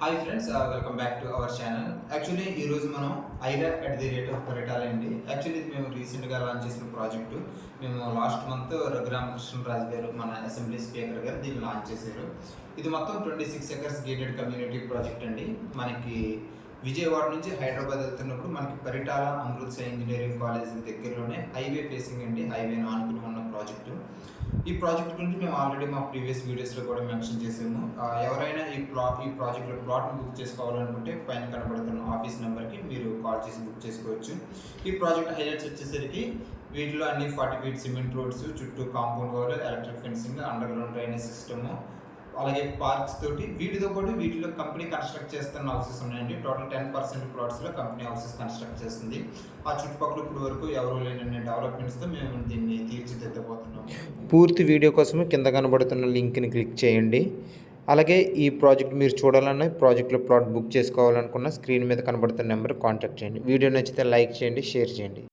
Hi friends, welcome back to our channel. Actually ఈరోజు మనం IRA@Paritala అండి. యాక్చువల్లీ ఇది మేము రీసెంట్గా లాంచ్ చేసిన ప్రాజెక్టు. మేము లాస్ట్ మంత్ రఘురామకృష్ణరాజు గారు, మన అసెంబ్లీ స్పీకర్ గారు దీన్ని లాంచ్ చేశారు. ఇది మొత్తం 26 ఎకర్స్ గేటెడ్ కమ్యూనిటీ ప్రాజెక్ట్ అండి. మనకి విజయవాడ నుంచి హైదరాబాద్ వెళ్తున్నప్పుడు మనకి పరిటాల అమృత్సర్ ఇంజనీరింగ్ కాలేజ్ దగ్గరలోనే హైవే ఫేసింగ్ అండి, హైవేను ఆనుకుని ఉన్న ప్రాజెక్టు. ఈ ప్రాజెక్ట్ గురించి మేము ఆల్రెడీ మా ప్రీవియస్ వీడియోస్లో కూడా మెన్షన్ చేసాము. ఎవరైనా ఈ ప్రాజెక్ట్లో ప్లాట్ను బుక్ చేసుకోవాలనుకుంటే పైన కనబడుతున్న ఆఫీస్ నెంబర్కి మీరు కాల్ చేసి బుక్ చేసుకోవచ్చు. ఈ ప్రాజెక్ట్ హైలైట్స్ వచ్చేసరికి వీటిలో అన్ని 40 ఫీట్ సిమెంట్ రోడ్స్, చుట్టూ compound wall, electric fencing, under ground drainage system, అలాగే పార్క్స్ తోటి వీటితో పాటు వీటిలో కంపెనీ కన్స్ట్రక్ట్ చేస్తున్న హౌసెస్ ఉన్నాయండి. టోటల్ 10% ప్లాట్స్లో కంపెనీ హౌసెస్ కన్స్ట్రక్ట్ చేస్తుంది. ఆ చుట్టుపక్కల ఇప్పుడు వరకు ఎవరు లేని డెవలప్మెంట్స్తో మేము దీన్ని తీర్చిదిద్దబోతున్నాము. పూర్తి వీడియో కోసం కింద కనబడుతున్న లింక్ని క్లిక్ చేయండి. అలాగే ఈ ప్రాజెక్ట్ మీరు చూడాలన్నా, ప్రాజెక్ట్లో ప్లాట్ బుక్ చేసుకోవాలనుకున్న స్క్రీన్ మీద కనబడుతున్న నెంబర్ కాంటాక్ట్ చేయండి. వీడియో నచ్చితే లైక్ చేయండి, షేర్ చేయండి.